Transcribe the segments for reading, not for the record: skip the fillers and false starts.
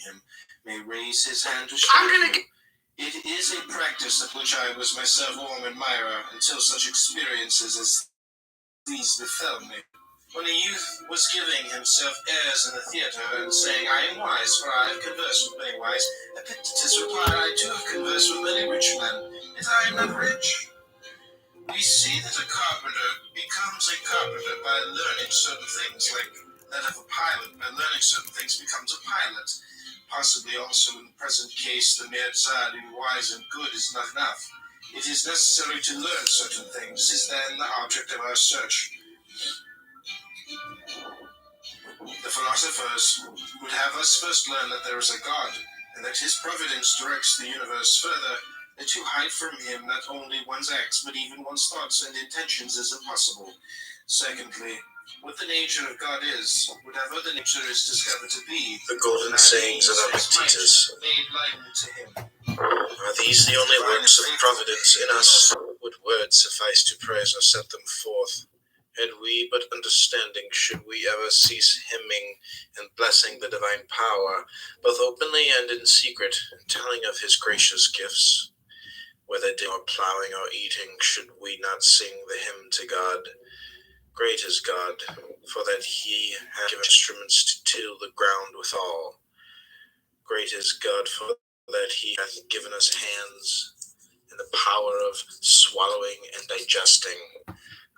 him may raise his hand to shake him. It is a practice of which I was myself a warm admirer until such experiences as these befell me. When a youth was giving himself airs in the theatre and saying, "I am wise, for I have conversed with many wise," Epictetus replied, "I too have conversed with many rich men, yet I am not rich." We see that a carpenter becomes a carpenter by learning certain things, like that of a pilot. By learning certain things becomes a pilot. Possibly also in the present case, the mere desire to be wise and good is not enough. It is necessary to learn certain things. Is then the object of our search. The philosophers would have us first learn that there is a God, and that his providence directs the universe. Further, that to hide from him not only one's acts, but even one's thoughts and intentions is impossible. Secondly, what the nature of God is, whatever the nature is discovered to be. The golden sayings of Epictetus. Made like to him. Are these the only works of providence in us? Would words suffice to praise or set them forth? Had we but understanding, should we ever cease hymning and blessing the divine power, both openly and in secret, telling of his gracious gifts? Whether doing or plowing or eating, should we not sing the hymn to God? Great is God, for that he hath given instruments to till the ground withal. Great is God, for that he hath given us hands, and the power of swallowing and digesting,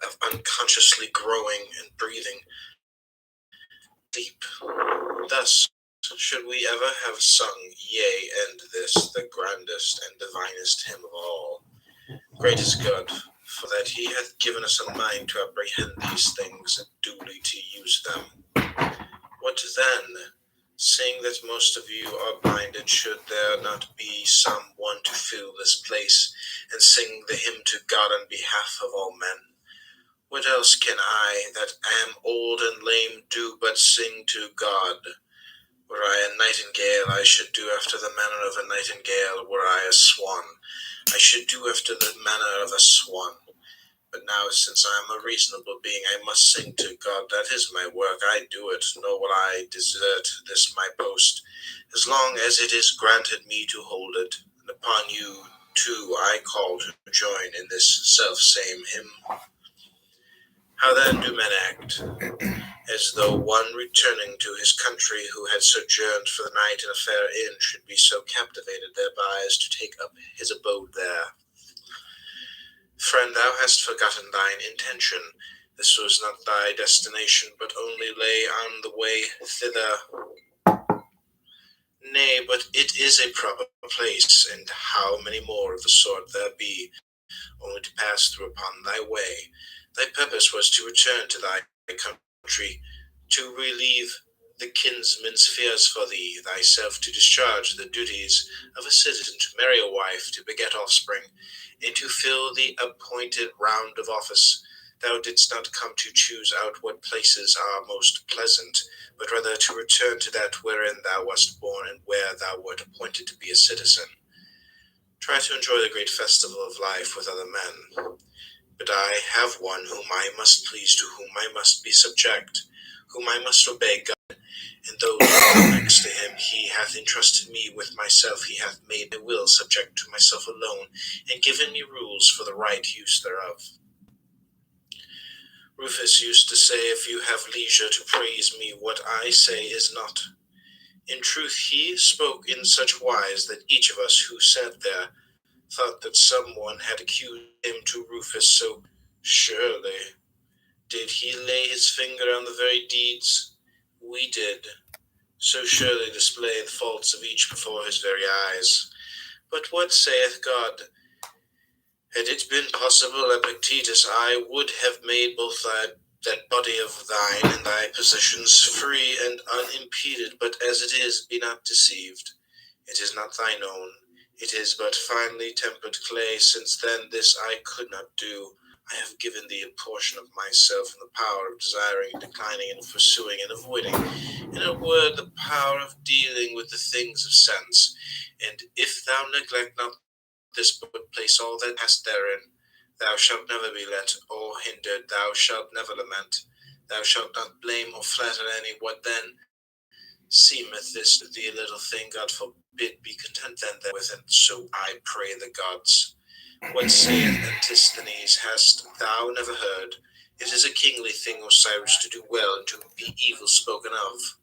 of unconsciously growing and breathing deep. Thus should we ever have sung, yea, and this, the grandest and divinest hymn of all. Great is God, for that he hath given us a mind to apprehend these things and duly to use them. What then? Seeing that most of you are blinded, should there not be some one to fill this place and sing the hymn to God on behalf of all men? What else can I, that am old and lame, do but sing to God? Were I a nightingale, I should do after the manner of a nightingale. Were I a swan, I should do after the manner of a swan. But now, since I am a reasonable being, I must sing to God. That is my work. I do it, nor will I desert this my post, as long as it is granted me to hold it. And upon you, too, I call to join in this self-same hymn. How then do men act? As though one returning to his country who had sojourned for the night in a fair inn should be so captivated thereby as to take up his abode there. Friend, thou hast forgotten thine intention. This was not thy destination, but only lay on the way thither. Nay, but it is a proper place, and how many more of the sort there be, only to pass through upon thy way. Thy purpose was to return to thy country, to relieve the kinsman's fears for thee, thyself to discharge the duties of a citizen, to marry a wife, to beget offspring, and to fill the appointed round of office. Thou didst not come to choose out what places are most pleasant, but rather to return to that wherein thou wast born and where thou wert appointed to be a citizen. Try to enjoy the great festival of life with other men. But I have one whom I must please, to whom I must be subject, whom I must obey God, and those who are next to him. He hath entrusted me with myself, he hath made my will subject to myself alone, and given me rules for the right use thereof. Rufus used to say, if you have leisure to praise me, what I say is not. In truth, he spoke in such wise that each of us who sat there thought that someone had accused him to Rufus, so surely did he lay his finger on the very deeds we did, so surely display the faults of each before his very eyes. But what saith God? Had it been possible, Epictetus, I would have made both that body of thine and thy possessions free and unimpeded, but as it is, be not deceived. It is not thine own. It is but finely tempered clay. Since then this I could not do. I have given thee a portion of myself and the power of desiring, declining, and pursuing, and avoiding. In a word, the power of dealing with the things of sense. And if thou neglect not this, but place all that hast therein, thou shalt never be let or hindered. Thou shalt never lament. Thou shalt not blame or flatter any. What then? Seemeth this thee a little thing, God forbid, be content then therewith, and so I pray the gods. What saith Antisthenes, hast thou never heard? It is a kingly thing, Osiris, to do well and to be evil spoken of.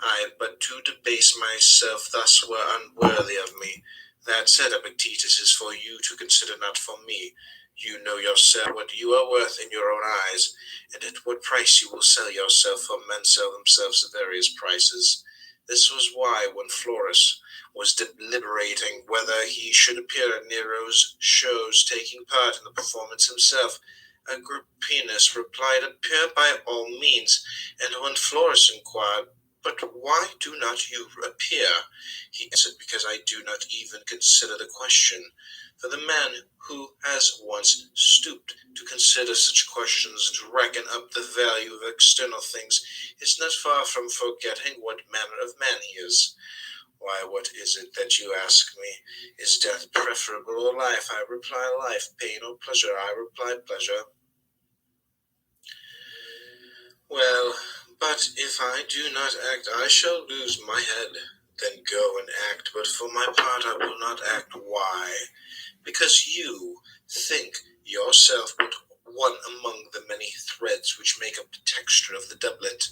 I, but to debase myself thus were unworthy of me. That said, Epictetus, is for you to consider, not for me. You know yourself what you are worth in your own eyes, and at what price you will sell yourself, for men sell themselves at various prices. This was why, when Florus was deliberating whether he should appear at Nero's shows, taking part in the performance himself, Agrippinus replied, "Appear by all means." And when Florus inquired, "But why do not you appear?" he answered, "Because I do not even consider the question." For the man who has once stooped to consider such questions and to reckon up the value of external things is not far from forgetting what manner of man he is. Why, what is it that you ask me? Is death preferable or life? I reply life. Pain or pleasure? I reply pleasure. Well, but if I do not act, I shall lose my head. Then go and act, but for my part I will not act. Why? Because you think yourself but one among the many threads which make up the texture of the doublet.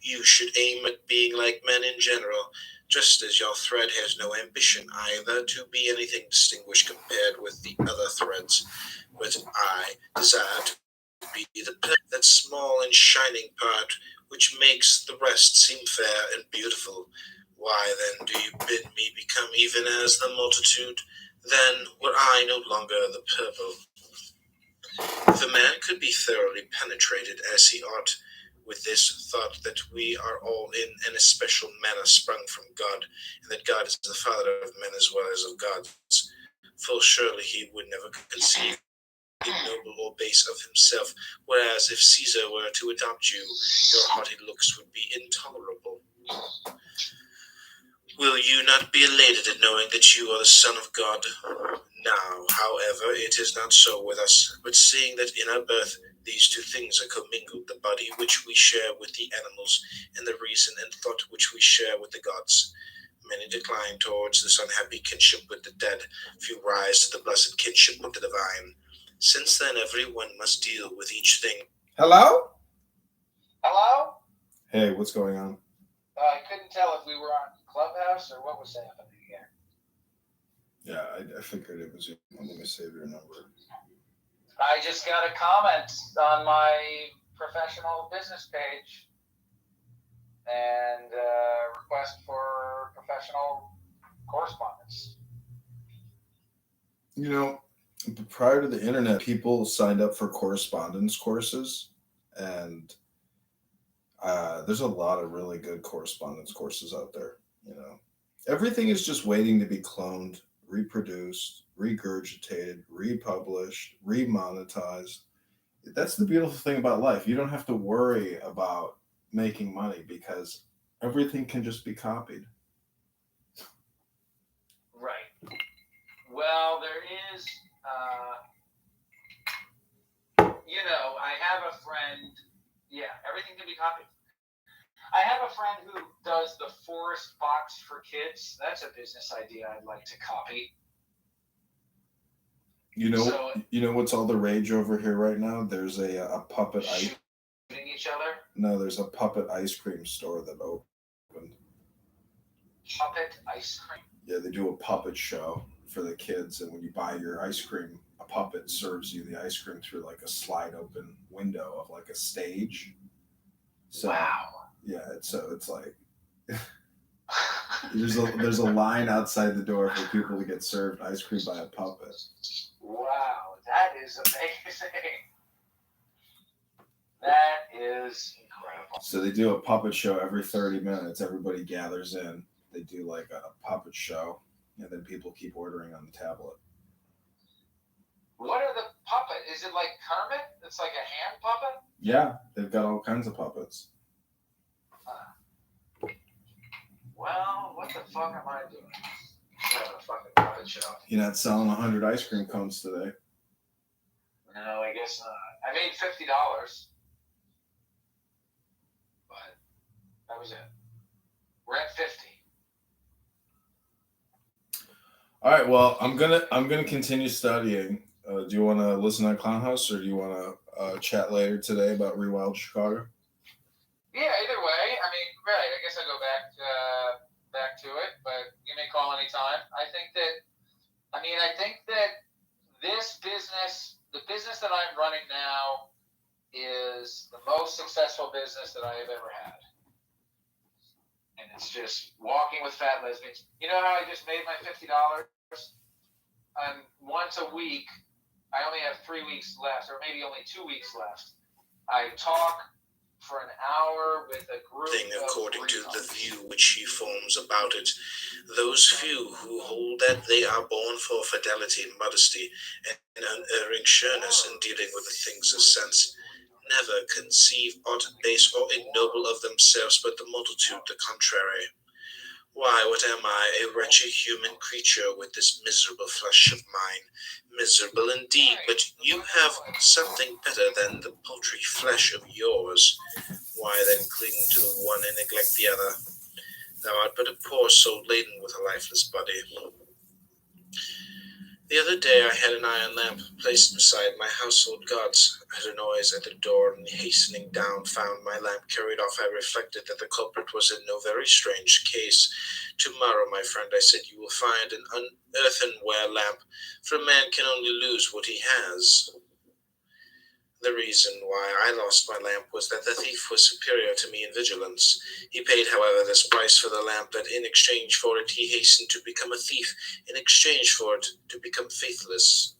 You should aim at being like men in general, just as your thread has no ambition either to be anything distinguished compared with the other threads. But I desire to be that small and shining part which makes the rest seem fair and beautiful. Why then do you bid me become even as the multitude? Then were I no longer the purple. If a man could be thoroughly penetrated as he ought with this thought that we are all in an especial manner sprung from God, and that God is the Father of men as well as of gods, full surely he would never conceive noble or base of himself, whereas if Caesar were to adopt you, your haughty looks would be intolerable. Will you not be elated at knowing that you are the Son of God? Now, however, it is not so with us, but seeing that in our birth these two things are commingled, the body which we share with the animals, and the reason and thought which we share with the gods, many decline towards this unhappy kinship with the dead, few rise to the blessed kinship with the divine. Since then every one must deal with each thing. Hello? Hello? Hey, what's going on? I couldn't tell if we were on Clubhouse or what was happening here. Yeah, I figured it was you. Let me save your number. I just got a comment on my professional business page and a request for professional correspondence. You know, prior to the internet, people signed up for correspondence courses, and there's a lot of really good correspondence courses out there. You know, everything is just waiting to be cloned, reproduced, regurgitated, republished, remonetized. That's the beautiful thing about life. You don't have to worry about making money because everything can just be copied. Right. Well, there is, I have a friend. Yeah, everything can be copied. I have a friend who does the Forest Box for kids. That's a business idea I'd like to copy. You know what's all the rage over here right now? There's a puppet shooting each other. No, there's a puppet ice cream store that opened. Puppet ice cream. Yeah, they do a puppet show for the kids, and when you buy your ice cream, a puppet serves you the ice cream through like a slide open window of like a stage. So, wow. Yeah, it's like there's a line outside the door for people to get served ice cream by a puppet. Wow, that is amazing. That is incredible. So they do a puppet show every 30 minutes. Everybody gathers in. They do like a puppet show, and then people keep ordering on the tablet. What are the puppet? Is it like Kermit? It's like a hand puppet? Yeah, they've got all kinds of puppets. Well, what the fuck am I doing? Having a fucking puppet show. You're not selling 100 ice cream cones today. No, I guess not. I made $50, but that was it. We're at 50. All right. Well, I'm gonna continue studying. Do you want to listen to Clown House, or do you want to chat later today about Rewild Chicago? Yeah, either way. I mean, right. I guess I'll go back to it, but you may call anytime. I think that this business, the business that I'm running now, is the most successful business that I have ever had. And it's just walking with fat lesbians. You know how I just made my $50? Once a week, I only have 3 weeks left, or maybe only 2 weeks left. I talk for an hour with a group thing according of to the view which he forms about it. Those few who hold that they are born for fidelity and modesty and unerring sureness in dealing with the things of sense, never conceive aught base or ignoble of themselves, but the multitude the contrary. Why, what am I, a wretched human creature with this miserable flesh of mine? Miserable indeed, but you have something better than the paltry flesh of yours. Why then cling to the one and neglect the other? Thou art but a poor soul laden with a lifeless body. The other day I had an iron lamp placed beside my household gods. I heard a noise at the door, and hastening down found my lamp carried off. I reflected that the culprit was in no very strange case. Tomorrow, my friend, I said, you will find an earthenware lamp, for a man can only lose what he has. The reason why I lost my lamp was that the thief was superior to me in vigilance. He paid, however, this price for the lamp, that in exchange for it he hastened to become a thief, in exchange for it to become faithless.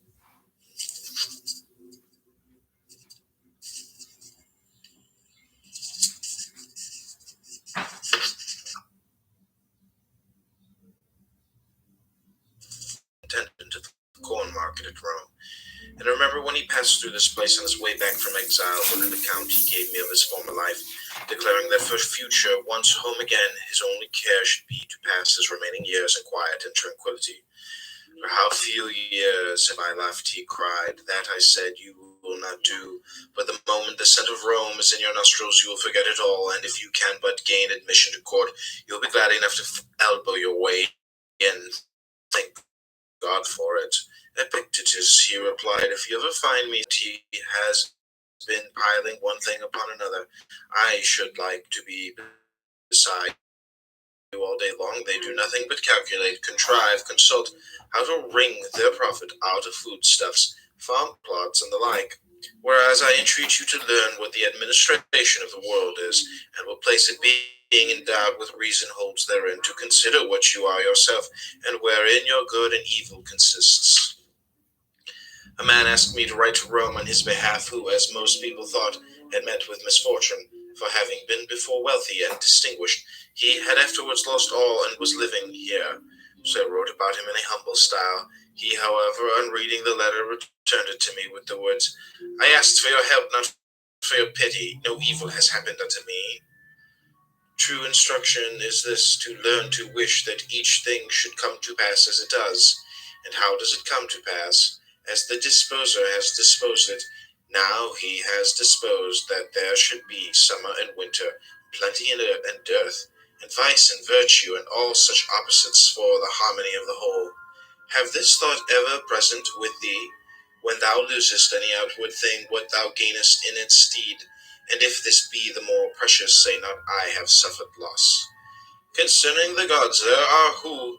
Attendant at the corn market at Rome. And I remember when he passed through this place on his way back from exile, what an account he gave me of his former life, declaring that for future, once home again, his only care should be to pass his remaining years in quiet and tranquility. For how few years have I left, he cried, that I said you will not do. But the moment the scent of Rome is in your nostrils, you will forget it all, and if you can but gain admission to court, you'll be glad enough to elbow your way in. Thank God for it. Epictetus, he replied, if you ever find me, he has been piling one thing upon another. I should like to be beside you all day long. They do nothing but calculate, contrive, consult how to wring their profit out of foodstuffs, farm plots, and the like. Whereas I entreat you to learn what the administration of the world is, and will place it being endowed with reason holds therein, to consider what you are yourself, and wherein your good and evil consists. A man asked me to write to Rome on his behalf, who, as most people thought, had met with misfortune, for having been before wealthy and distinguished, he had afterwards lost all and was living here. So I wrote about him in a humble style. He, however, on reading the letter, returned it to me with the words, I asked for your help, not for your pity. No evil has happened unto me. True instruction is this, to learn to wish that each thing should come to pass as it does. And how does it come to pass? As the disposer has disposed it, now he has disposed that there should be summer and winter, plenty and dearth, and vice and virtue, and all such opposites for the harmony of the whole. Have this thought ever present with thee, when thou losest any outward thing, what thou gainest in its stead, and if this be the more precious, say not, I have suffered loss. Concerning the gods, there are who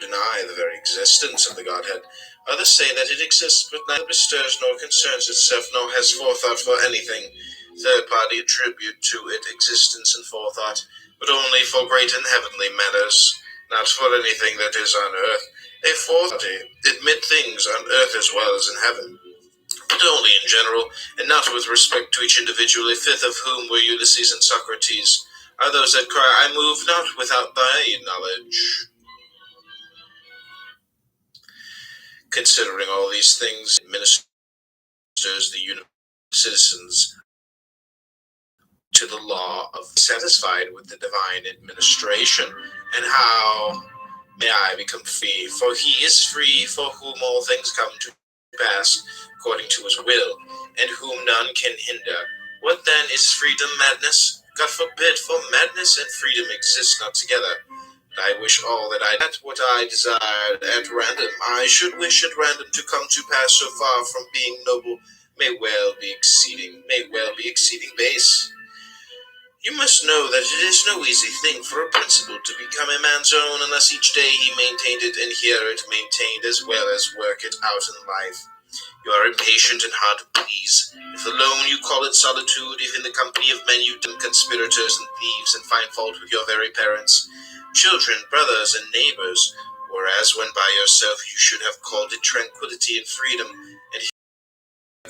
deny the very existence of the Godhead. Others say that it exists, but neither bestirs nor concerns itself, nor has forethought for anything. Third party attribute to it existence and forethought, but only for great and heavenly matters, not for anything that is on earth. A fourth party admit things on earth as well as in heaven, but only in general, and not with respect to each individual. A fifth of whom were Ulysses and Socrates, are those that cry, I move not without thy knowledge. Considering all these things, ministers the citizens to the law of satisfied with the divine administration, and how may I become free? For he is free, for whom all things come to pass according to his will, and whom none can hinder. What then is freedom? Madness? God forbid, for madness and freedom exist not together. I wish all that what I desired at random. I should wish at random to come to pass so far from being noble, may well be exceeding base. You must know that it is no easy thing for a principle to become a man's own unless each day he maintained it and hear it maintained as well as work it out in life. You are impatient and hard to please. If alone you call it solitude, if in the company of men you dumb conspirators and thieves and find fault with your very parents, children, brothers, and neighbors, whereas when by yourself you should have called it tranquility and freedom, and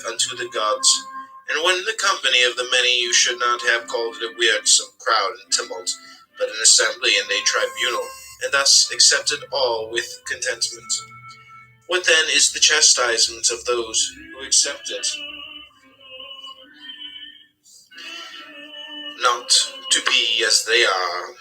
unto the gods. And when in the company of the many you should not have called it a wearisome crowd and tumult, but an assembly and a tribunal, and thus accepted all with contentment. What then is the chastisement of those who accept it? Not to be as they are.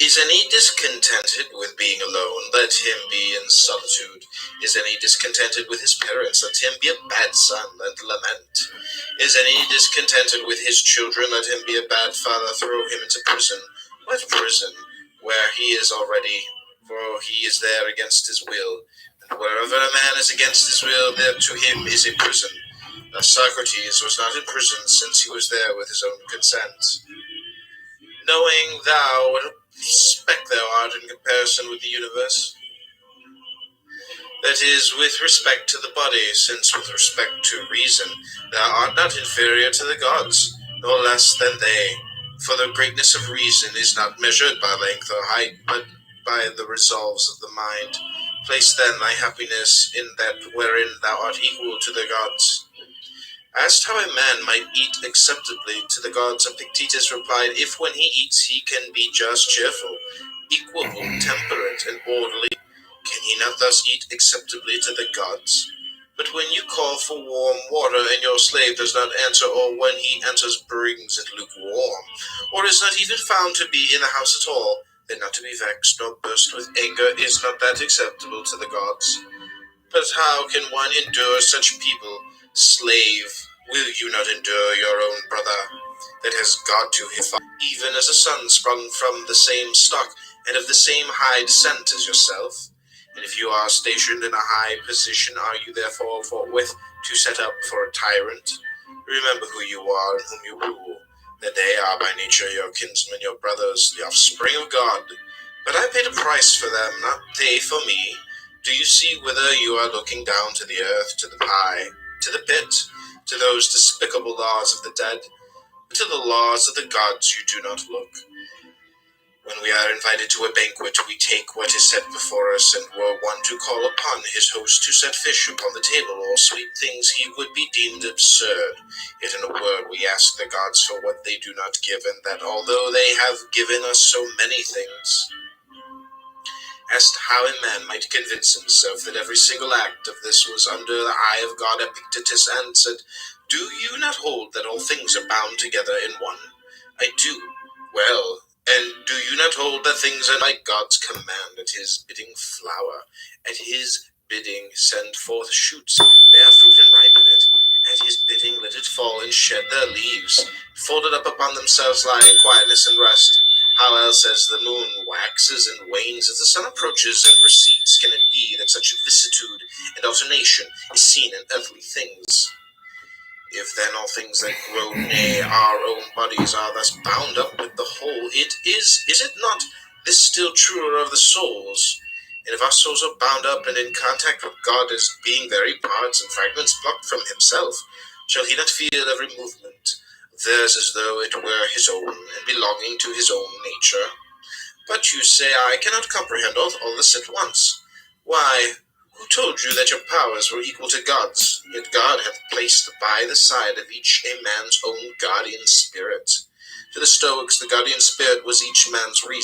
Is any discontented with being alone? Let him be in solitude. Is any discontented with his parents? Let him be a bad son and lament. Is any discontented with his children? Let him be a bad father. Throw him into prison. What prison? Where he is already, for he is there against his will. And wherever a man is against his will, there to him is a prison. Thus Socrates was not in prison, since he was there with his own consent. Knowing thou what a speck thou art in comparison with the universe, that is, with respect to the body, since with respect to reason thou art not inferior to the gods, nor less than they. For the greatness of reason is not measured by length or height, but by the resolves of the mind. Place then thy happiness in that wherein thou art equal to the gods. Asked how a man might eat acceptably to the gods, Epictetus replied, if when he eats he can be just, cheerful, equable, temperate, and orderly, can he not thus eat acceptably to the gods? But when you call for warm water, and your slave does not answer, or when he enters brings it lukewarm, or is not even found to be in the house at all, then not to be vexed nor burst with anger, is not that acceptable to the gods? But how can one endure such people? Slave, will you not endure your own brother that has God to his father, even as a son sprung from the same stock and of the same high descent as yourself? And if you are stationed in a high position, are you therefore forthwith to set up for a tyrant? Remember who you are and whom you rule, that they are by nature your kinsmen, your brothers, the offspring of God. But I paid a price for them, not they for me. Do you see whither you are looking? Down to the earth, to the pie, to the pit, to those despicable laws of the dead? But to the laws of the gods you do not look. When we are invited to a banquet, we take what is set before us, and were one to call upon his host to set fish upon the table or sweet things, he would be deemed absurd. Yet in a word, we ask the gods for what they do not give, and that although they have given us so many things, asked how a man might convince himself that every single act of this was under the eye of God, Epictetus answered, do you not hold that all things are bound together in one? I do. Well, and do you not hold that things are like God's command, at his bidding flower, at his bidding send forth shoots, bear fruit and ripen it, at his bidding let it fall and shed their leaves, folded up upon themselves lie in quietness and rest? How else, as the moon waxes and wanes, as the sun approaches and recedes, can it be that such vicissitude and alternation is seen in earthly things? If then all things that grow, nay, our own bodies are thus bound up with the whole, is it not this still truer of the souls? And if our souls are bound up and in contact with God as being very parts and fragments plucked from himself, shall he not feel every movement of theirs as though it were his own, and belonging to his own nature? But you say, I cannot comprehend all this at once. Why, who told you that your powers were equal to God's? Yet God hath placed by the side of each a man's own guardian spirit. To the Stoics, the guardian spirit was each man's reason.